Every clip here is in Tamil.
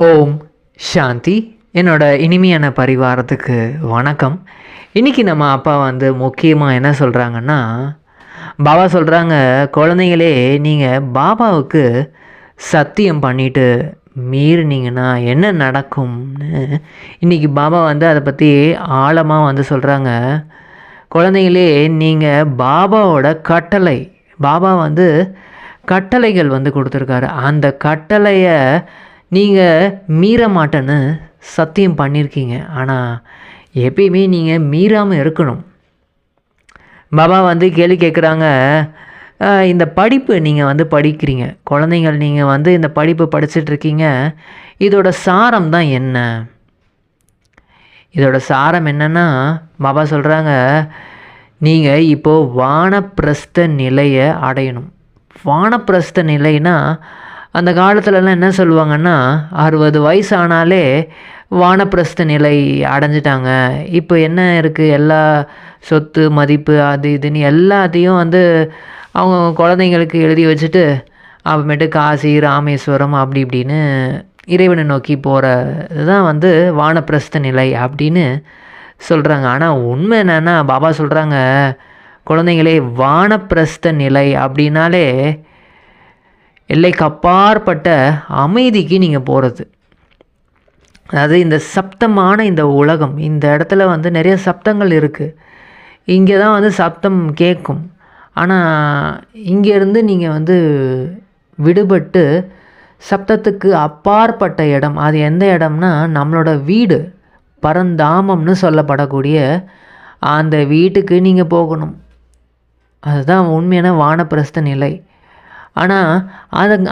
ஓம் சாந்தி. என்னோட இனிமையான பரிவாரத்துக்கு வணக்கம். இன்றைக்கி நம்ம அப்பா வந்து முக்கியமாக என்ன சொல்கிறாங்கன்னா, பாபா சொல்கிறாங்க, குழந்தைங்களே நீங்கள் பாபாவுக்கு சத்தியம் பண்ணிவிட்டு மீறினீங்கன்னா என்ன நடக்கும்னு இன்றைக்கி பாபா வந்து அதை பற்றி ஆழமாக வந்து சொல்கிறாங்க. குழந்தைங்களே, நீங்கள் பாபாவோட கட்டளை, பாபா வந்து கட்டளைகள் வந்து கொடுத்துருக்காரு. அந்த கட்டளையை நீங்கள் மீற மாட்டேன்னு சத்தியம் பண்ணியிருக்கீங்க. ஆனால் எப்பயுமே நீங்கள் மீறாமல் இருக்கணும். பாபா வந்து கேள்வி கேட்குறாங்க, இந்த படிப்பு நீங்கள் வந்து படிக்கிறீங்க, குழந்தைங்கள் நீங்கள் வந்து இந்த படிப்பு படிச்சிட்ருக்கீங்க, இதோட சாரம் தான் என்ன? இதோட சாரம் என்னென்னா, பாபா சொல்கிறாங்க, நீங்கள் இப்போது வானப்பிரஸ்த நிலையை அடையணும். வானப்பிரஸ்த நிலைனா, அந்த காலத்துலலாம் என்ன சொல்லுவாங்கன்னா, 60 வயசு ஆனாலே வானப்பிரஸ்த நிலை அடைஞ்சிட்டாங்க. இப்போ என்ன இருக்குது, எல்லா சொத்து மதிப்பு அது இதுன்னு எல்லாத்தையும் வந்து அவங்க குழந்தைங்களுக்கு எழுதி வச்சுட்டு அப்புறமேட்டு காசி ராமேஸ்வரம் அப்படி இப்படின்னு இறைவனை நோக்கி போகிறது தான் வந்து வானப்பிரஸ்த நிலை அப்படின்னு சொல்கிறாங்க. ஆனால் உண்மை என்னென்னா, பாபா சொல்கிறாங்க, குழந்தைங்களே, வானப்பிரஸ்த நிலை அப்படின்னாலே எல்லைக்கு அப்பாற்பட்ட அமைதிக்கு நீங்கள் போகிறது. அதாவது இந்த சப்தமான இந்த உலகம், இந்த இடத்துல வந்து நிறைய சப்தங்கள் இருக்குது. இங்கே தான் வந்து சப்தம் கேட்கும். ஆனால் இங்கேருந்து நீங்கள் வந்து விடுபட்டு சப்தத்துக்கு அப்பாற்பட்ட இடம், அது எந்த இடம்னா நம்மளோட வீடு, பரந்தாமம்னு சொல்லப்படக்கூடிய அந்த வீட்டுக்கு நீங்கள் போகணும். அதுதான் உண்மையான வானப்பிரஸ்த நிலை. ஆனால்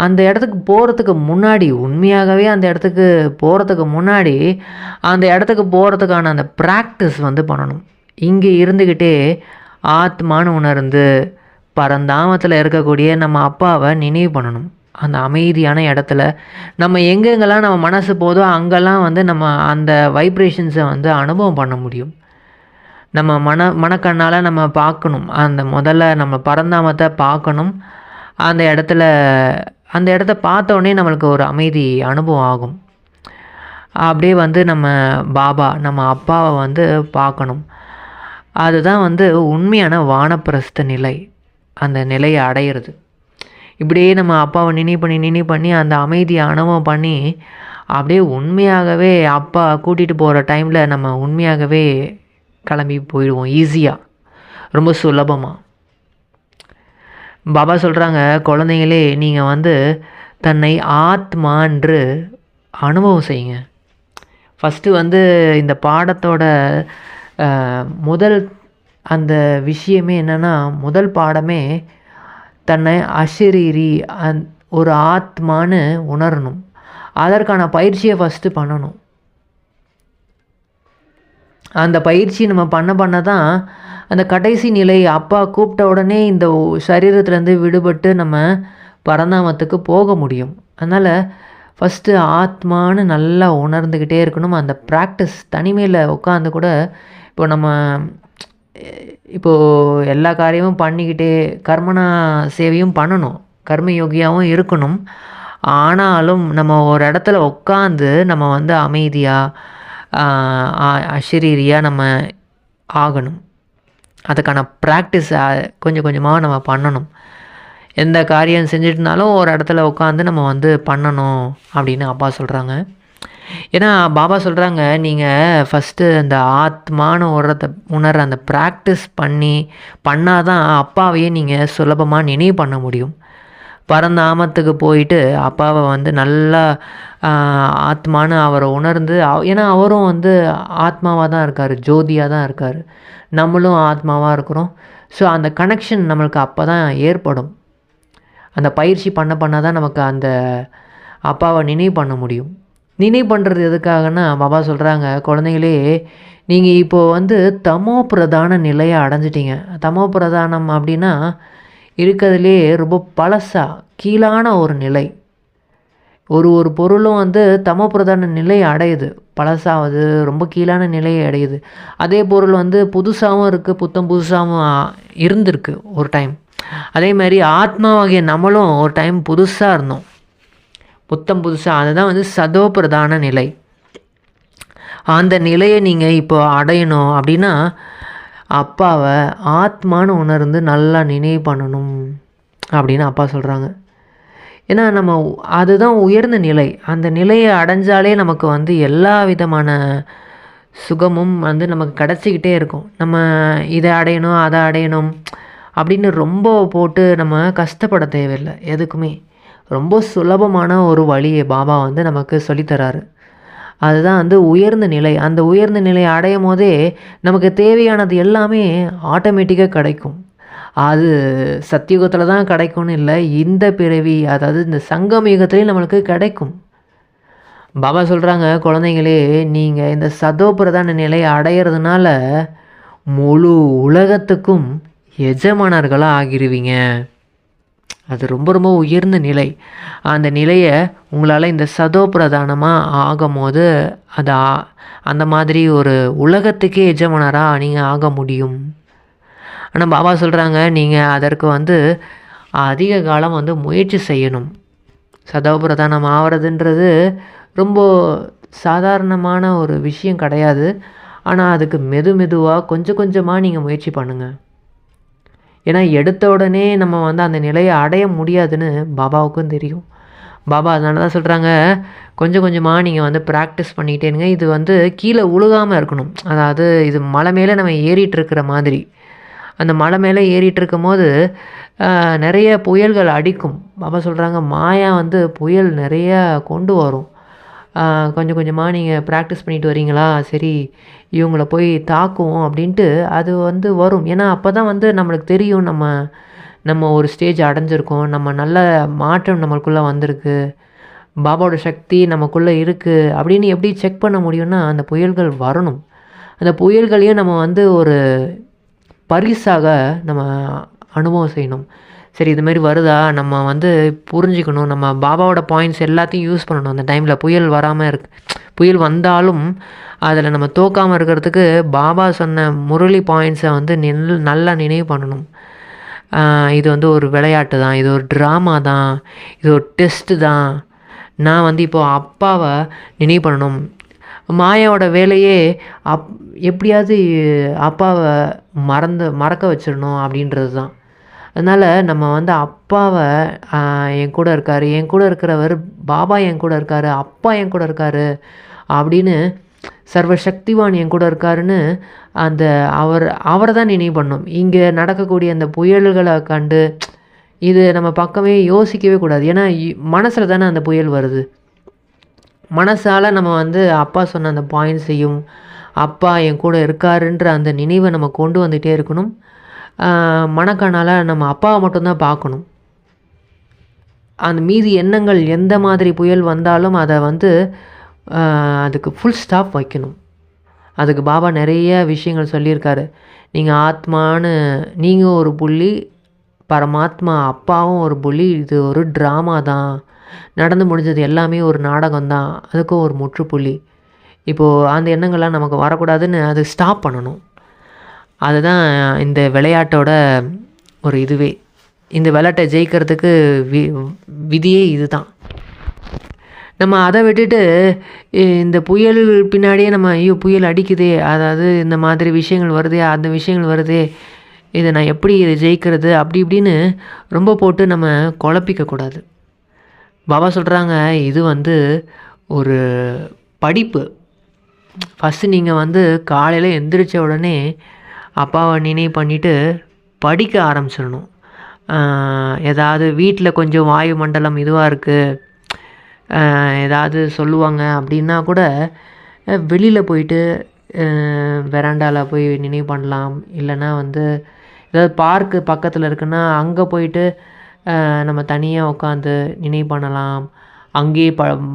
அந்த இடத்துக்கு போகிறதுக்கு முன்னாடி, உண்மையாகவே அந்த இடத்துக்கு போகிறதுக்கு முன்னாடி அந்த இடத்துக்கு போகிறதுக்கான அந்த ப்ராக்டிஸ் வந்து பண்ணணும். இங்கே இருந்துக்கிட்டே ஆத்மான்னு உணர்ந்து பரந்தாமத்தில் இருக்கக்கூடிய நம்ம அப்பாவை நினைவு பண்ணணும். அந்த அமைதியான இடத்துல நம்ம எங்கெங்கெல்லாம் நம்ம மனசு போதோ அங்கெல்லாம் வந்து நம்ம அந்த வைப்ரேஷன்ஸை வந்து அனுபவம் பண்ண முடியும். நம்ம மனக்கண்ணால் நம்ம பார்க்கணும். முதல்ல நம்ம பரந்தாமத்தை பார்க்கணும். அந்த இடத்த பார்த்தோன்னே நம்மளுக்கு ஒரு அமைதி அனுபவம் ஆகும். அப்படியே வந்து நம்ம பாபா, நம்ம அப்பாவை வந்து பார்க்கணும். அதுதான் வந்து உண்மையான வானப்பிரஸ்த நிலை, அந்த நிலையை அடையிறது. இப்படியே நம்ம அப்பாவை நினைவு பண்ணி அந்த அமைதியை அனுபவம் பண்ணி அப்படியே உண்மையாகவே அப்பா கூட்டிகிட்டு போகிற டைமில் நம்ம உண்மையாகவே கிளம்பி போயிடுவோம், ஈஸியாக, ரொம்ப சுலபமாக. பாபா சொல்கிறாங்க, குழந்தைங்களே, நீங்கள் வந்து தன்னை ஆத்மா என்று அனுபவம் செய்யுங்க. ஃபஸ்ட்டு வந்து இந்த பாடத்தோட முதல் அந்த விஷயமே என்னென்னா, முதல் பாடமே தன்னை அஷரீரி ஒரு ஆத்மான்னு உணரணும். அதற்கான பயிற்சியை ஃபஸ்ட்டு பண்ணணும். அந்த பயிற்சி நம்ம பண்ண தான் அந்த கடைசி நிலை, அப்பா கூப்பிட்ட உடனே இந்த சரீரத்துலேருந்து விடுபட்டு நம்ம பரந்தாமத்துக்கு போக முடியும். அதனால் ஃபஸ்ட்டு ஆத்மான்னு நல்லா உணர்ந்துக்கிட்டே இருக்கணும். அந்த ப்ராக்டிஸ் தனிமையில் உட்காந்து கூட இப்போது எல்லா காரியமும் பண்ணிக்கிட்டே கர்மனா சேவையும் பண்ணணும், கர்மயோகியாகவும் இருக்கணும். ஆனாலும் நம்ம ஒரு இடத்துல உட்காந்து நம்ம வந்து அமைதியாக அஷரீரியாக நம்ம ஆகணும். அதுக்கான ப்ராக்டிஸ் கொஞ்சம் கொஞ்சமாக நம்ம பண்ணணும். எந்த காரியம் செஞ்சுட்டுனாலும் ஒரு இடத்துல உட்காந்து நம்ம வந்து பண்ணணும் அப்படின்னு அப்பா சொல்கிறாங்க. ஏன்னா பாபா சொல்கிறாங்க, நீங்கள் ஃபஸ்ட்டு அந்த ஆத்மான உணர்ற அந்த ப்ராக்டிஸ் பண்ணால் தான் அப்பாவையே நீங்கள் சுலபமாக நினைவு பண்ண முடியும். பரந்தாமத்துக்கு போயிட்டு அப்பாவை வந்து நல்லா ஆத்மானு அவரை உணர்ந்து, ஏன்னா அவரும் வந்து ஆத்மாவாக தான் இருக்கார், ஜோதியாக தான் இருக்கார், நம்மளும் ஆத்மாவாக இருக்கிறோம். ஸோ அந்த கனெக்ஷன் நம்மளுக்கு அப்போ தான் ஏற்படும். அந்த பயிற்சி பண்ண தான் நமக்கு அந்த அப்பாவை நினைவு பண்ண முடியும். நினைவு பண்ணுறது எதுக்காகனா, பாபா சொல்கிறாங்க, குழந்தைங்களே, நீங்கள் இப்போது வந்து தமோ பிரதான நிலையை அடைஞ்சிட்டிங்க. தமோ பிரதானம் அப்படின்னா இருக்கிறதுலே ரொம்ப பழசாக கீழான ஒரு நிலை. ஒரு பொருளும் வந்து தமோ பிரதான நிலையை அடையுது, பழசாவது, ரொம்ப கீழான நிலையை அடையுது. அதே பொருள் வந்து புதுசாகவும் இருக்குது, புதுசாகவும் இருந்திருக்கு ஒரு டைம். அதே மாதிரி ஆத்மாவாகிய நம்மளும் ஒரு டைம் புதுசாக இருந்தோம். புத்தம் புதுசாக, அதுதான் வந்து சதோ பிரதான நிலை. அந்த நிலையை நீங்கள் இப்போ அடையணும் அப்படின்னா அப்பாவை ஆத்மான்னு உணர்ந்து நல்லா நினைவு பண்ணணும் அப்படின்னு அப்பா சொல்கிறாங்க. ஏன்னா நம்ம அதுதான் உயர்ந்த நிலை. அந்த நிலையை அடைஞ்சாலே நமக்கு வந்து எல்லா விதமான சுகமும் வந்து நமக்கு கிடச்சிக்கிட்டே இருக்கும். நம்ம இதை அடையணும் அதை அடையணும் அப்படின்னு ரொம்ப போட்டு நம்ம கஷ்டப்பட தேவையில்லை. எதுக்குமே ரொம்ப சுலபமான ஒரு வழியை பாபா வந்து நமக்கு சொல்லித்தராரு. அதுதான் வந்து உயர்ந்த நிலை. அந்த உயர்ந்த நிலையை அடையும் போதே நமக்கு தேவையானது எல்லாமே ஆட்டோமேட்டிக்காக கிடைக்கும். அது சத்தியுகத்தில் தான் கிடைக்கும்னு இல்லை, இந்த பிறவி அதாவது இந்த சங்கம் யுகத்துலேயும் நம்மளுக்கு கிடைக்கும். பாபா சொல்கிறாங்க, குழந்தைங்களே நீங்கள் இந்த சதோ பிரதான நிலையை அடையிறதுனால முழு உலகத்துக்கும் எஜமானர்களாக ஆகிருவீங்க. அது ரொம்ப ரொம்ப உயர்ந்த நிலை. அந்த நிலையை உங்களால் இந்த சதோ பிரதானமாக ஆகும் போது அது அந்த மாதிரி ஒரு உலகத்துக்கே எஜமானராக நீங்கள் ஆக முடியும். ஆனால் பாபா சொல்கிறாங்க, நீங்கள் அதற்கு வந்து அதிக காலம் வந்து முயற்சி செய்யணும். சதோ பிரதானம் ஆகிறதுன்றது ரொம்ப சாதாரணமான ஒரு விஷயம் கிடையாது. ஆனால் அதுக்கு மெதுவாக கொஞ்சம் கொஞ்சமாக நீங்கள் முயற்சி பண்ணுங்கள். ஏன்னா எடுத்த உடனே நம்ம வந்து அந்த நிலையை அடைய முடியாதுன்னு பாபாவுக்கும் தெரியும். பாபா அதனால தான் சொல்கிறாங்க, கொஞ்சம் கொஞ்சமாக நீங்கள் வந்து ப்ராக்டிஸ் பண்ணிக்கிட்டே இருங்க. இது வந்து கீழே உழுகாமல் இருக்கணும். அதாவது இது மலை மேலே நம்ம ஏறிட்டுருக்கிற மாதிரி. அந்த மலை மேலே ஏறிட்டுருக்கும் போது நிறைய புயல்கள் அடிக்கும். பாபா சொல்கிறாங்க, மாயா வந்து புயல் நிறையா கொண்டு வரும். கொஞ்சம் கொஞ்சமாக நீங்கள் ப்ராக்டிஸ் பண்ணிட்டு வரீங்களா, சரி இவங்கள போய் தாக்குவோம் அப்படின்ட்டு அது வந்து வரும். ஏன்னா அப்போ தான் வந்து நம்மளுக்கு தெரியும் நம்ம ஒரு ஸ்டேஜ் அடைஞ்சிருக்கோம், நம்ம நல்ல மாற்றம் நம்மளுக்குள்ளே வந்திருக்கு, பாபாவோட சக்தி நமக்குள்ளே இருக்குது அப்படின்னு எப்படி செக் பண்ண முடியும்னா அந்த புயல்கள் வரணும். அந்த புயல்களையும் நம்ம வந்து ஒரு பரிசாக நம்ம அனுபவம் செய்யணும். சரி இதுமாரி வருதா, நம்ம வந்து புரிஞ்சுக்கணும், நம்ம பாபாவோட பாயிண்ட்ஸ் எல்லாத்தையும் யூஸ் பண்ணணும். அந்த டைமில் புயல் வராமல் புயல் வந்தாலும் அதில் நம்ம தோக்காமல் இருக்கிறதுக்கு பாபா சொன்ன முரளி பாயிண்ட்ஸை வந்து நல்லா நினைவு பண்ணணும். இது வந்து ஒரு விளையாட்டு தான், இது ஒரு ட்ராமா தான், இது ஒரு டெஸ்ட்டு தான். நான் வந்து இப்போது அப்பாவை நினைவு பண்ணணும். மாயாவோட வேலையே எப்படியாவது அப்பாவை மறக்க வச்சிடணும் அப்படின்றது தான். அதனால் நம்ம வந்து அப்பாவை என் கூட இருக்கார், என் கூட இருக்கிறவர் பாபா என் கூட இருக்கார், அப்பா என் கூட இருக்கார் அப்படின்னு சர்வசக்திவான் என் கூட இருக்காருன்னு அந்த அவரை தான் நினைவு பண்ணணும். இங்கே நடக்கக்கூடிய அந்த புயல்களை கண்டு இது நம்ம பக்கமே யோசிக்கவே கூடாது. ஏன்னா மனசில் தானே அந்த புயல் வருது. மனசால் நம்ம வந்து அப்பா சொன்ன அந்த பாயிண்ட்ஸையும் அப்பா என் கூட இருக்காருன்ற அந்த நினைவை நம்ம கொண்டு வந்துகிட்டே இருக்கணும். மனக்கண்ணால் நம்ம அப்பாவை மட்டும்தான் பார்க்கணும். அந்த மீதி எண்ணங்கள் எந்த மாதிரி புயல் வந்தாலும் அதை வந்து அதுக்கு ஃபுல் ஸ்டாப் வைக்கணும். அதுக்கு பாபா நிறைய விஷயங்கள் சொல்லியிருக்காரு. நீங்கள் ஆத்மான்னு நீங்கள் ஒரு புள்ளி, பரமாத்மா அப்பாவும் ஒரு புள்ளி, இது ஒரு ட்ராமா தான், நடந்து முடிஞ்சது எல்லாமே ஒரு நாடகம்தான், அதுக்கும் ஒரு முற்றுப்புள்ளி. இப்போது அந்த எண்ணங்கள்லாம் நமக்கு வரக்கூடாதுன்னு அது ஸ்டாப் பண்ணணும். அதுதான் இந்த விளையாட்டோட ஒரு இதுவே. இந்த விளையாட்டை ஜெயிக்கிறதுக்கு விதியே இது தான். நம்ம அதை விட்டுட்டு இந்த புயல் பின்னாடியே நம்ம ஐயோ புயல் அடிக்குதே, அதாவது இந்த மாதிரி விஷயங்கள் வருதே, அந்த விஷயங்கள் வருதே, இதை நான் எப்படி இதை ஜெயிக்கிறது அப்படி இப்படின்னு ரொம்ப போட்டு நம்ம குழப்பிக்கக்கூடாது. பாபா சொல்கிறாங்க, இது வந்து ஒரு படிப்பு. ஃபஸ்ட்டு நீங்கள் வந்து காலையில் எந்திரிச்ச உடனே அப்பாவை நினைவு பண்ணிவிட்டு படிக்க ஆரம்பிச்சிடணும். ஏதாவது வீட்டில் கொஞ்சம் வாயு மண்டலம் இதுவாக இருக்குது, ஏதாவது சொல்லுவாங்க அப்படின்னா கூட வெளியில் போயிட்டு வெராண்டாவில் போய் நினைவு பண்ணலாம். இல்லைன்னா வந்து ஏதாவது பார்க்கு பக்கத்தில் இருக்குன்னா அங்கே போயிட்டு நம்ம தனியாக உட்காந்து நினைவு பண்ணலாம். அங்கேயே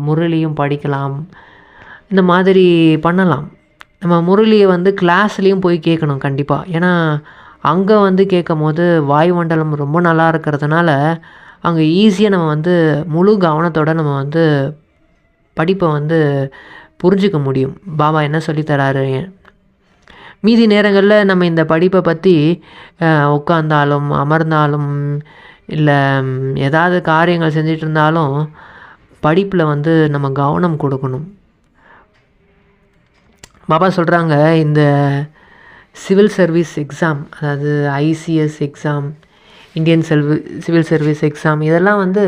முரளியும் படிக்கலாம். இந்த மாதிரி பண்ணலாம். நம்ம முரளியை வந்து கிளாஸ்லேயும் போய் கேட்கணும் கண்டிப்பாக. ஏன்னா அங்கே வந்து கேட்கும் போது வாயுமண்டலம் ரொம்ப நல்லா இருக்கிறதுனால அங்கே ஈஸியாக நம்ம வந்து முழு கவனத்தோடு நம்ம வந்து படிப்பை வந்து புரிஞ்சிக்க முடியும். பாபா என்ன சொல்லித்தராரு. மீதி நேரங்களில் நம்ம இந்த படிப்பை பற்றி உட்காந்தாலும் அமர்ந்தாலும் இல்லை ஏதாவது காரியங்கள் செஞ்சிட்டு இருந்தாலும் படிப்பில் வந்து நம்ம கவனம் கொடுக்கணும். பாபா சொல்கிறாங்க, இந்த சிவில் சர்வீஸ் எக்ஸாம், அதாவது ICS exam, Indian civil service exam, இதெல்லாம் வந்து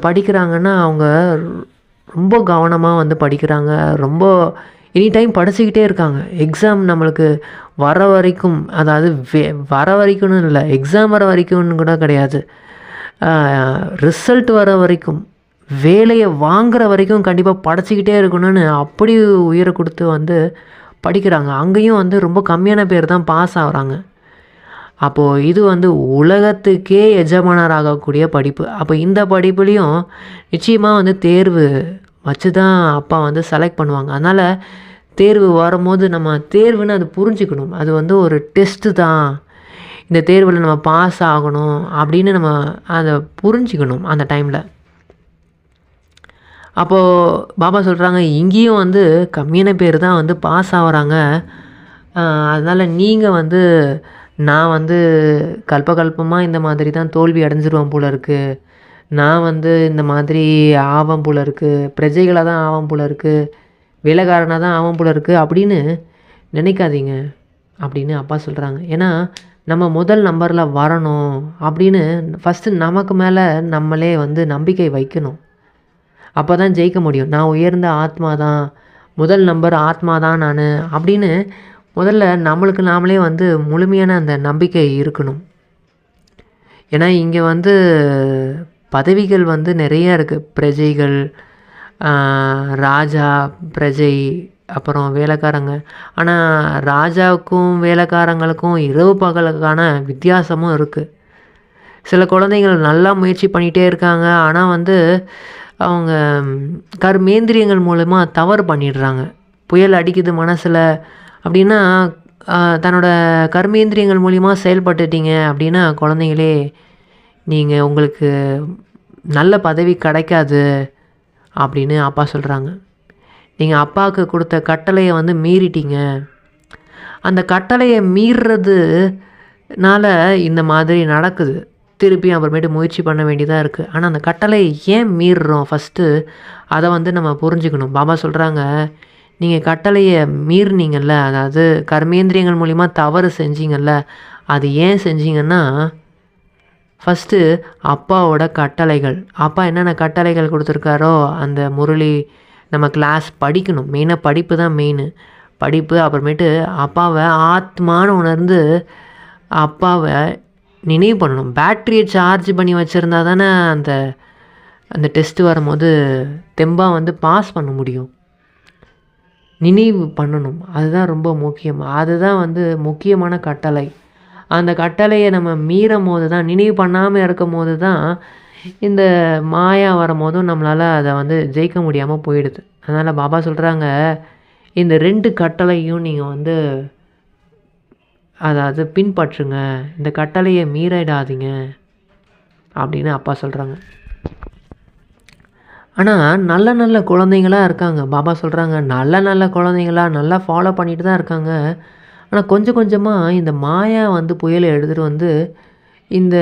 படிக்கிறாங்கன்னா அவங்க ரொம்ப கவனமாக வந்து படிக்கிறாங்க. ரொம்ப எனி டைம் படிச்சுக்கிட்டே இருக்காங்க. எக்ஸாம் நம்மளுக்கு வர வரைக்கும், அதாவது வர வரைக்கும்னு இல்லை, எக்ஸாம் வர வரைக்கும்னு கூட கிடையாது, ரிசல்ட் வர வரைக்கும், வேலையை வாங்குகிற வரைக்கும் கண்டிப்பாக படிச்சுக்கிட்டே இருக்கணும்னு அப்படி உயிரை கொடுத்து வந்து படிக்கிறாங்க. அங்கேயும் வந்து ரொம்ப கம்மியான பேர் தான் பாஸ் ஆகுறாங்க. அப்போது இது வந்து உலகத்துக்கே எஜமானராகக்கூடிய படிப்பு. அப்போ இந்த படிப்புலேயும் நிச்சயமாக வந்து தேர்வு வச்சு தான் அப்பா வந்து செலக்ட் பண்ணுவாங்க. அதனால் தேர்வு வரும்போது நம்ம தேர்வுன்னு அது புரிஞ்சுக்கணும். அது வந்து ஒரு டெஸ்ட்டு தான், இந்த தேர்வில் நம்ம பாஸ் ஆகணும் அப்படின்னு நம்ம அதை புரிஞ்சுக்கணும் அந்த டைமில். அப்போது பாபா சொல்கிறாங்க, இங்கேயும் வந்து கம்மியான பேர் தான் வந்து பாஸ் ஆகிறாங்க. அதனால் நீங்கள் வந்து நான் வந்து கல்பமாக இந்த மாதிரி தான் தோல்வி அடைஞ்சிருவேன் போல இருக்குது, நான் வந்து இந்த மாதிரி ஆவம் போல இருக்குது, பிரஜைகளாக தான் ஆவம் போல இருக்குது, வேலைக்காரனாக தான் ஆவம் போல இருக்குது அப்படின்னு நினைக்காதீங்க அப்படின்னு அப்பா சொல்கிறாங்க. ஏன்னா நம்ம முதல் நம்பரில் வரணும் அப்படின்னு ஃபஸ்ட்டு நமக்கு மேலே நம்மளே வந்து நம்பிக்கை வைக்கணும். அப்போ தான் ஜெயிக்க முடியும். நான் உயர்ந்த ஆத்மா தான், முதல் நம்பர் ஆத்மா தான் நான் அப்படின்னு முதல்ல நம்மளுக்கு நாமளே வந்து முழுமையான அந்த நம்பிக்கை இருக்கணும். ஏன்னா இங்கே வந்து பதவிகள் வந்து நிறையா இருக்குது. பிரஜைகள், ராஜா, பிரஜை, அப்புறம் வேலைக்காரங்க. ஆனால் ராஜாவுக்கும் வேலைக்காரங்களுக்கும் இரவு பகலுக்கான வித்தியாசமும் இருக்குது. சில குழந்தைகள் நல்லா முயற்சி பண்ணிகிட்டே இருக்காங்க, ஆனால் வந்து அவங்க கர்மேந்திரியங்கள் மூலமாக தவறு பண்ணிடுறாங்க. புயல் அடிக்குது மனசில் அப்படின்னா தன்னோட கர்மேந்திரியங்கள் மூலிமா செயல்பட்டுட்டீங்க அப்படின்னா குழந்தைங்களே, நீங்கள் உங்களுக்கு நல்ல பதவி கிடைக்காது அப்படின்னு அப்பா சொல்கிறாங்க. நீங்கள் அப்பாவுக்கு கொடுத்த கட்டளையை வந்து மீறிட்டீங்க. அந்த கட்டளையை மீறுறதுனால இந்த மாதிரி நடக்குது. திருப்பி அப்புறமேட்டு முயற்சி பண்ண வேண்டியதாக இருக்குது. ஆனால் அந்த கட்டளை ஏன் மீறுறோம் ஃபஸ்ட்டு அதை வந்து நம்ம புரிஞ்சுக்கணும். பாபா சொல்கிறாங்க, நீங்கள் கட்டளையை மீறினீங்கள்ல, அதாவது கர்மேந்திரியங்கள் மூலிமா தவறு செஞ்சீங்கள்ல, அது ஏன் செஞ்சீங்கன்னா ஃபஸ்ட்டு அப்பாவோட கட்டளைகள், அப்பா என்னென்ன கட்டளைகள் கொடுத்துருக்காரோ அந்த முரளி நம்ம கிளாஸ் படிக்கணும். மெயினாக படிப்பு தான் மெயின். படிப்பு, அப்புறமேட்டு அப்பாவை ஆத்மான்னு உணர்ந்து அப்பாவை நினைவு பண்ணணும். பேட்ரியை சார்ஜ் பண்ணி வச்சுருந்தா தானே அந்த அந்த டெஸ்ட்டு வரும்போது தெம்பாக வந்து பாஸ் பண்ண முடியும். நினைவு பண்ணணும், அதுதான் ரொம்ப முக்கியம். அதுதான் வந்து முக்கியமான கட்டளை. அந்த கட்டளையை நம்ம மீறும் போது தான், நினைவு பண்ணாமல் இருக்கும் போது தான் இந்த மாயா வரும்போதும் நம்மளால் அதை வந்து ஜெயிக்க முடியாமல் போயிடுது. அதனால் பாபா சொல்கிறாங்க, இந்த 2 கட்டளையும் நீங்கள் வந்து அதாவது பின்பற்றுங்க, இந்த கட்டளையை மீறிடாதீங்க அப்படின்னு அப்பா சொல்கிறாங்க. ஆனால் நல்ல நல்ல குழந்தைங்களாக இருக்காங்க. பாபா சொல்கிறாங்க, நல்ல குழந்தைங்களாக நல்லா ஃபாலோ பண்ணிட்டு தான் இருக்காங்க. ஆனால் கொஞ்சம் கொஞ்சமாக இந்த மாயா வந்து புயலை எடுத்துகிட்டு வந்து இந்த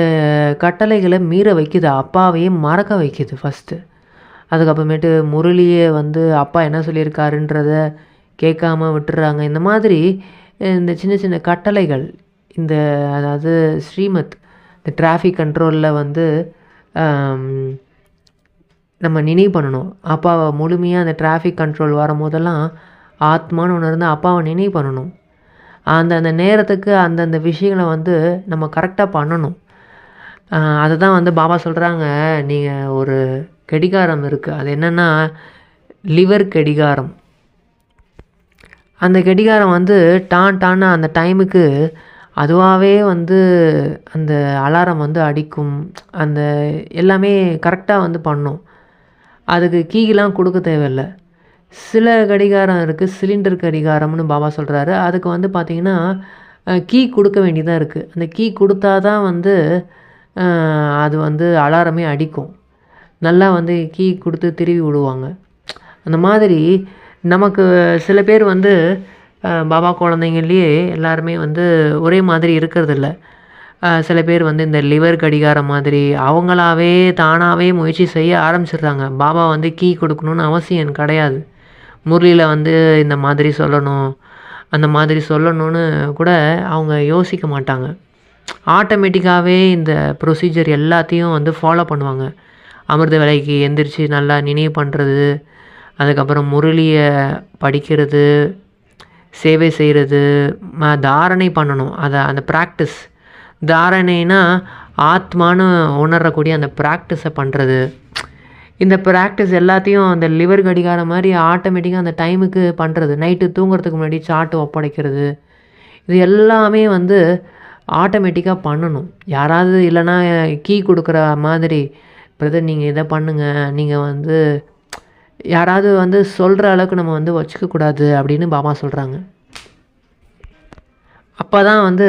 கட்டளைகளை மீற வைக்குது, அப்பாவையே மறக்க வைக்குது ஃபஸ்ட்டு. அதுக்கப்புறமேட்டு முரளியை வந்து அப்பா என்ன சொல்லியிருக்காருன்றத கேட்காம விட்டுறாங்க. இந்த மாதிரி இந்த சின்ன சின்ன கட்டளைகள், இந்த அதாவது ஸ்ரீமத், இந்த டிராஃபிக் கண்ட்ரோலில் வந்து நம்ம நினைவு பண்ணணும். அப்பாவை முழுமையாக அந்த டிராஃபிக் கண்ட்ரோல் வரும்போதெல்லாம் ஆத்மான்னு உணர்ந்து அப்பாவை நினைவு பண்ணணும். அந்த நேரத்துக்கு அந்தந்த விஷயங்களை வந்து நம்ம கரெக்டாக பண்ணணும். அதை தான் வந்து பாபா சொல்கிறாங்க, நீங்கள் ஒரு கடிகாரம் இருக்குது, அது என்னென்னா லிவர் கடிகாரம். அந்த கடிகாரம் வந்து டான்னு அந்த டைமுக்கு அதுவாகவே வந்து அந்த அலாரம் வந்து அடிக்கும், அந்த எல்லாமே கரெக்டாக வந்து பண்ணும். அதுக்கு கீலாம் கொடுக்க தேவையில்லை. சில கடிகாரம் இருக்குது, சிலிண்டர் கடிகாரம்னு பாபா சொல்கிறாரு. அதுக்கு வந்து பார்த்திங்கன்னா கீ கொடுக்க வேண்டியதாக இருக்குது. அந்த கீ கொடுத்தா தான் வந்து அது வந்து அலாரமே அடிக்கும். நல்லா வந்து கீ கொடுத்து திருவி விடுவாங்க. அந்த மாதிரி நமக்கு சில பேர் வந்து பாபா குழந்தைங்கள்லேயே எல்லாருமே வந்து ஒரே மாதிரி இருக்கிறதில்ல. சில பேர் வந்து இந்த லிவர் கடிகாரம் மாதிரி அவங்களாவே தானாகவே முயற்சி செய்ய ஆரம்பிச்சிடுறாங்க. பாபா வந்து கீ கொடுக்கணுன்னு அவசியம் கிடையாது. முரளியில் வந்து இந்த மாதிரி சொல்லணும், அந்த மாதிரி சொல்லணும்னு கூட அவங்க யோசிக்க மாட்டாங்க. ஆட்டோமேட்டிக்காகவே இந்த ப்ரொசீஜர் எல்லாத்தையும் வந்து ஃபாலோ பண்ணுவாங்க. அமிர்த வேலைக்கு எந்திரிச்சு நல்லா நினைவு பண்ணுறது, அதுக்கப்புறம் முரளியை படிக்கிறது, சேவை செய்கிறது, தாரணை பண்ணணும். அந்த ப்ராக்டிஸ் தாரணைனா ஆத்மானு உணரக்கூடிய அந்த ப்ராக்டிஸை பண்ணுறது. இந்த ப்ராக்டிஸ் எல்லாத்தையும் அந்த லிவர் கடிகாரம் மாதிரி ஆட்டோமேட்டிக்காக அந்த டைமுக்கு பண்ணுறது. நைட்டு தூங்குறதுக்கு முன்னாடி சார்ட்டு ஒப்படைக்கிறது, இது எல்லாமே வந்து ஆட்டோமேட்டிக்காக பண்ணணும். யாராவது இல்லைன்னா கீ கொடுக்குற மாதிரி, பிரதர் நீங்கள் இதை பண்ணுங்கள், நீங்கள் வந்து யாராவது வந்து சொல்கிற அளவுக்கு நம்ம வந்து வச்சுக்கக்கூடாது அப்படின்னு பாபா சொல்கிறாங்க. அப்போ தான் வந்து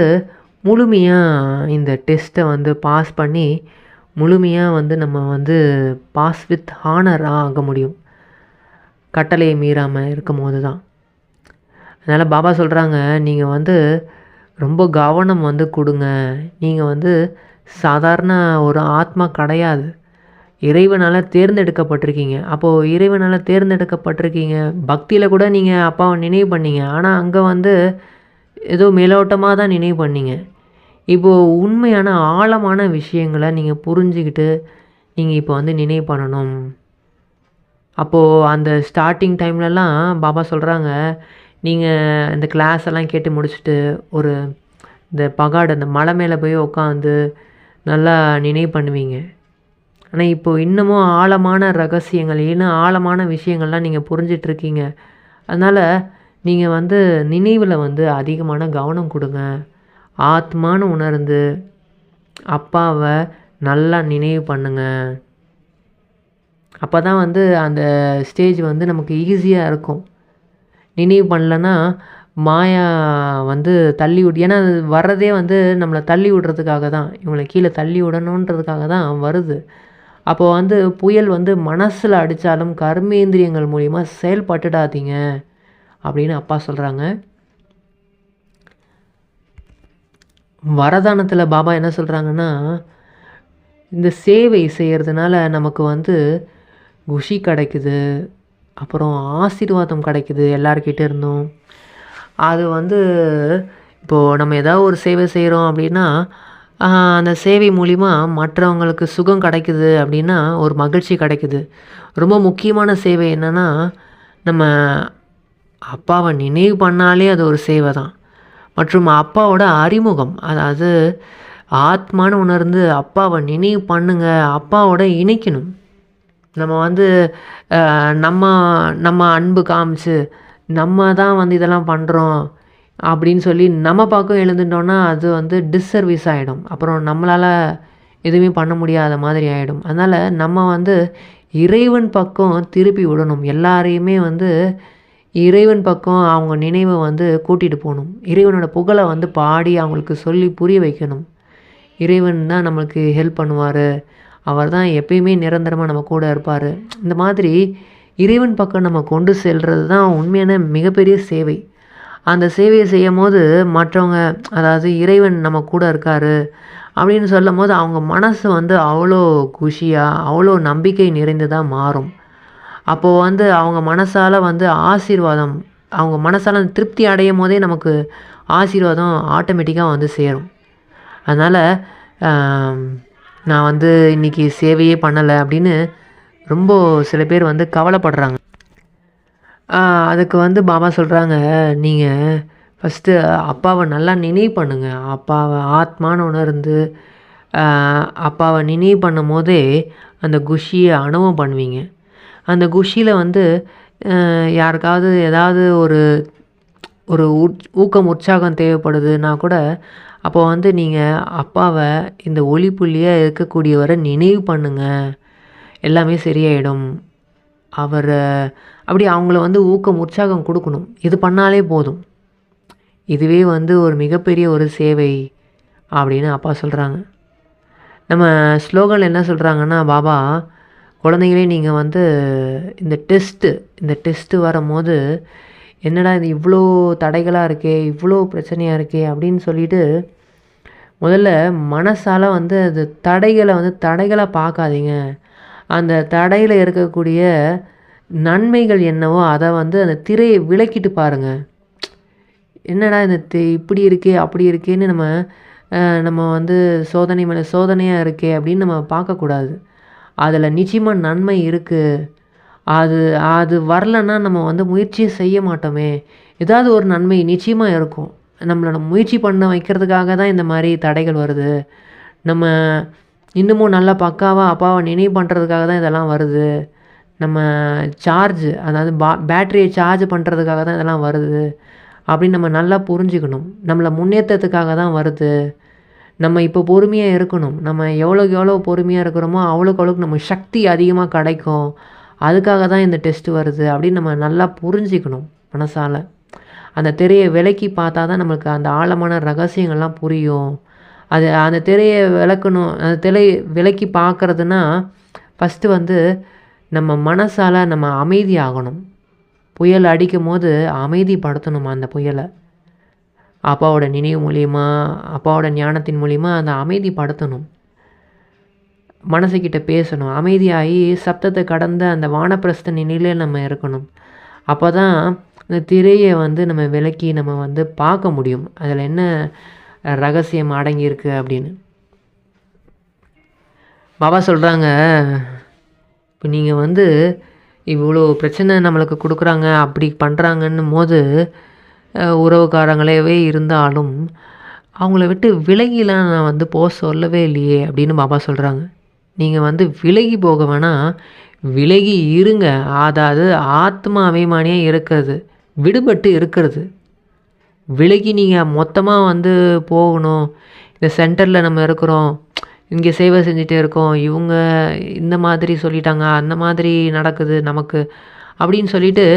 முழுமையாக இந்த டெஸ்ட்டை வந்து பாஸ் பண்ணி முழுமையாக வந்து நம்ம வந்து பாஸ் வித் ஹானராக ஆக முடியும், கட்டளையை மீறாமல் இருக்கும் போது தான். அதனால் பாபா சொல்கிறாங்க, நீங்கள் வந்து ரொம்ப கவனம் வந்து கொடுங்க. நீங்கள் வந்து சாதாரண ஒரு ஆத்மா கிடையாது, இறைவனால் தேர்ந்தெடுக்கப்பட்டிருக்கீங்க. அப்போது இறைவனால் தேர்ந்தெடுக்கப்பட்டிருக்கீங்க, பக்தியில் கூட நீங்கள் அப்பாவை நினைவு பண்ணீங்க. ஆனால் அங்கே வந்து ஏதோ மேலோட்டமாக தான் நினைவு பண்ணீங்க. இப்போது உண்மையான ஆழமான விஷயங்களை நீங்கள் புரிஞ்சுக்கிட்டு நீங்கள் இப்போ வந்து நினைவு பண்ணணும். அப்போது அந்த ஸ்டார்டிங் டைம்லலாம் பாபா சொல்கிறாங்க, நீங்கள் இந்த கிளாஸ் எல்லாம் கேட்டு முடிச்சுட்டு ஒரு இந்த பகாடு அந்த மலை மேலே போய் உட்காந்து நல்லா நினைவு பண்ணுவீங்க. ஆனால் இப்போது இன்னமும் ஆழமான ரகசியங்கள், இன்னும் ஆழமான விஷயங்கள்லாம் நீங்கள் புரிஞ்சிட்ருக்கீங்க. அதனால் நீங்கள் வந்து நினைவில் வந்து அதிகமான கவனம் கொடுங்க. ஆத்மானு உணர்ந்து அப்பாவை நல்லா நினைவு பண்ணுங்க. அப்போ தான் வந்து அந்த ஸ்டேஜ் வந்து நமக்கு ஈஸியாக இருக்கும். நினைவு பண்ணலன்னா மாயா வந்து தள்ளி விடு, ஏன்னா அது வர்றதே வந்து நம்மளை தள்ளி விடுறதுக்காக தான், இவங்களை கீழே தள்ளி விடணுன்றதுக்காக தான் வருது. அப்போது வந்து புயல் வந்து மனசில் அடித்தாலும் கர்மேந்திரியங்கள் மூலிமா செயல்பட்டுடாதீங்க அப்படின்னு அப்பா சொல்கிறாங்க. வரதானத்தில் பாபா என்ன சொல்கிறாங்கன்னா, இந்த சேவை செய்கிறதுனால நமக்கு வந்து குஷி கிடைக்குது, அப்புறம் ஆசீர்வாதம் கிடைக்குது எல்லார்கிட்ட இருந்தும். அது வந்து இப்போது நம்ம ஏதாவது ஒரு சேவை செய்கிறோம் அப்படின்னா அந்த சேவை மூலிமா மற்றவங்களுக்கு சுகம் கிடைக்குது அப்படின்னா ஒரு மகிழ்ச்சி கிடைக்குது. ரொம்ப முக்கியமான சேவை என்னென்னா, நம்ம அப்பாவை நினைவு பண்ணாலே அது ஒரு சேவை தான். மற்றும் அப்பாவோட அறிமுகம், அதாவது ஆத்மானு உணர்ந்து அப்பாவை நினைவு பண்ணுங்க, அப்பாவோட இணைக்கணும். நம்ம வந்து நம்ம நம்ம அன்பு காமிச்சு நம்ம தான் வந்து இதெல்லாம் பண்ணுறோம் அப்படின்னு சொல்லி நம்ம பக்கம் எழுந்துட்டோன்னா அது வந்து டிஸ்சர்வீஸ் ஆகிடும். அப்புறம் நம்மளால் எதுவுமே பண்ண முடியாத மாதிரி ஆகிடும். அதனால் நம்ம வந்து இறைவன் பக்கம் திருப்பி விடணும். எல்லாரையுமே வந்து இறைவன் பக்கம் அவங்க நினைவை வந்து கூட்டிகிட்டு போகணும். இறைவனோட புகழை வந்து பாடி அவங்களுக்கு சொல்லி புரிய வைக்கணும். இறைவன் தான் நம்மளுக்கு ஹெல்ப் பண்ணுவார், அவர் தான் எப்பயுமே நிரந்தரமாக நம்ம கூட இருப்பார். இந்த மாதிரி இறைவன் பக்கம் நம்ம கொண்டு செல்வது தான் உண்மையான மிகப்பெரிய சேவை. அந்த சேவையை செய்யும் போது மற்றவங்க, அதாவது இறைவன் நம்ம கூட இருக்கார் அப்படின்னு சொல்லும் போது அவங்க மனசு வந்து அவ்வளோ குஷியாக அவ்வளோ நம்பிக்கை நிறைந்ததாக மாறும். அப்போது வந்து அவங்க மனசால் வந்து ஆசீர்வாதம், அவங்க மனசால் திருப்தி அடையும் போதே நமக்கு ஆசீர்வாதம் ஆட்டோமேட்டிக்காக வந்து சேரும். அதனால் நான் வந்து இன்றைக்கி சேவையே பண்ணலை அப்படின்னு ரொம்ப சில பேர் வந்து கவலைப்படுறாங்க. அதுக்கு வந்து பாபா சொல்கிறாங்க, நீங்கள் ஃபஸ்ட்டு அப்பாவை நல்லா நினைவு பண்ணுங்கள். அப்பாவை ஆத்மானு உணர்ந்து அப்பாவை நினைவு பண்ணும் போதே அந்த குஷியை அனுபவம் பண்ணுவீங்க. அந்த குஷியில் வந்து யாருக்காவது ஏதாவது ஒரு ஒரு ஊக்கம் உற்சாகம் தேவைப்படுதுன்னா கூட அப்போ வந்து நீங்கள் அப்பாவை இந்த ஒளி புள்ளியாக இருக்கக்கூடியவரை நினைவு பண்ணுங்கள், எல்லாமே சரியாயிடும். அவரை அப்படி அவங்கள வந்து ஊக்கம் உற்சாகம் கொடுக்கணும். இது பண்ணாலே போதும். இதுவே வந்து ஒரு மிகப்பெரிய ஒரு சேவை அப்படின்னு அப்பா சொல்கிறாங்க. நம்ம ஸ்லோகன் என்ன சொல்கிறாங்கன்னா, பாபா குழந்தைங்களே நீங்கள் வந்து இந்த டெஸ்ட்டு வரும்போது என்னடா இது இவ்வளோ தடைகளாக இருக்கே, இவ்வளோ பிரச்சனையாக இருக்கே அப்படின்னு சொல்லிட்டு முதல்ல மனசால வந்து அது தடைகளை வந்து தடைகளாக பார்க்காதீங்க. அந்த தடையில இருக்கக்கூடிய நன்மைகள் என்னவோ அதை வந்து அந்த திரையை விலக்கிட்டு பாருங்க. என்னடா இந்த இப்படி இருக்கே, அப்படி இருக்கேன்னு நம்ம வந்து சோதனை மேலே சோதனையாக இருக்கே அப்படின்னு நம்ம பார்க்கக்கூடாது. அதில் நிச்சயமா நன்மை இருக்குது. அது அது வரலன்னா நம்ம வந்து முயற்சியே செய்ய மாட்டோமே. ஏதாவது ஒரு நன்மை நிச்சயமாக இருக்கும். நம்மள முயற்சி பண்ண வைக்கிறதுக்காக தான் இந்த மாதிரி தடைகள் வருது. நம்ம இன்னமும் நல்லா பக்காவா அப்பாவை நினைவு பண்ணுறதுக்காக தான் இதெல்லாம் வருது. நம்ம அதாவது பேட்டரியை சார்ஜ் பண்ணுறதுக்காக தான் இதெல்லாம் வருது அப்படின்னு நம்ம நல்லா புரிஞ்சுக்கணும். நம்மளை முன்னேற்றத்துக்காக தான் வருது. நம்ம இப்போ பொறுமையாக இருக்கணும். நம்ம எவ்வளோக்கு எவ்வளோ பொறுமையாக இருக்கிறோமோ அவ்வளோக்கு அவ்வளோக்கு நம்ம சக்தி அதிகமாக கிடைக்கும். அதுக்காக தான் இந்த டெஸ்ட் வருது அப்படின்னு நம்ம நல்லா புரிஞ்சுக்கணும் மனசால். அந்த திரையை விலக்கி பார்த்தா தான் நம்மளுக்கு அந்த ஆழமான ரகசியங்கள்லாம் புரியும். அந்த திரையை விளக்கணும். அந்த திரையை விலக்கி பார்க்குறதுனா ஃபஸ்ட்டு வந்து நம்ம மனசால் நம்ம அமைதியாகணும். புயல் அடிக்கும்போது அமைதிப்படுத்தணும் அந்த புயலை. அப்பாவோட நினைவு மூலிமா, அப்பாவோட ஞானத்தின் மூலிமா அந்த அமைதிப்படுத்தணும். மனசுக்கிட்ட பேசணும். அமைதியாகி சப்தத்தை கடந்த அந்த வானப்பிரஸ்த நிலையில் நம்ம இருக்கணும். அப்போ தான் அந்த திரையை வந்து நம்ம விலக்கி நம்ம வந்து பார்க்க முடியும். அதில் என்ன ரகசியம் அடங்கியிருக்கு அப்படின்னு. பாபா சொல்கிறாங்க, இப்போ நீங்கள் வந்து இவ்வளோ பிரச்சனை நம்மளுக்கு கொடுக்குறாங்க, அப்படி பண்ணுறாங்கன்னும் போது உறவுக்காரங்களே இருந்தாலும் அவங்கள விட்டு விலகிலாம் நான் வந்து போக சொல்லவே இல்லையே அப்படின்னு பாபா சொல்கிறாங்க. நீங்கள் வந்து விலகி போக வேணாம், விலகி இருங்க. அதாவது ஆத்மா அபிமானியாக இருக்கிறது, விடுபட்டு இருக்கிறது. விலகி நீங்கள் மொத்தமாக வந்து போகணும். இந்த சென்டரில் நம்ம இருக்கிறோம், இங்கே சேவை செஞ்சுட்டே இருக்கோம், இவங்க இந்த மாதிரி சொல்லிட்டாங்க, அந்த மாதிரி நடக்குது நமக்கு அப்படின்னு சொல்லிட்டு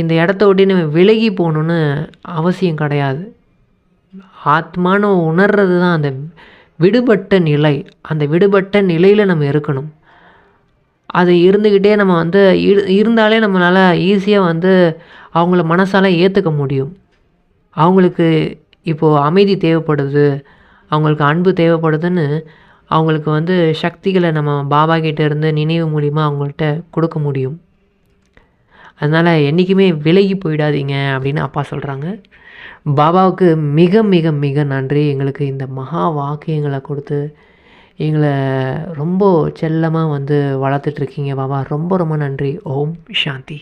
இந்த இடத்த விட்டு நம்ம விலகி போகணுன்னு அவசியம் கிடையாது. ஆத்மான்னு உணர்றது தான் அந்த விடுபட்ட நிலை. அந்த விடுபட்ட நிலையில் நம்ம இருக்கணும். அது இருந்துக்கிட்டே நம்ம வந்து இருந்தாலே நம்மளால் ஈஸியாக வந்து அவங்கள மனசால் ஏற்றுக்க முடியும். அவங்களுக்கு இப்போது அமைதி தேவைப்படுது, அவங்களுக்கு அன்பு தேவைப்படுதுன்னு அவங்களுக்கு வந்து சக்திகளை நம்ம பாபா கிட்டே இருந்து நினைவு மூலிமா அவங்கள்ட்ட கொடுக்க முடியும். அதனால் என்றைக்குமே விலகி போயிடாதீங்க அப்படின்னு அப்பா சொல்கிறாங்க. பாபாவுக்கு மிக மிக மிக நன்றி. எங்களுக்கு இந்த மகா வாக்கியங்களை கொடுத்து எங்களை ரொம்ப செல்லமாக வந்து வளர்த்துட்ருக்கீங்க பாபா. ரொம்ப ரொம்ப நன்றி. ஓம் சாந்தி.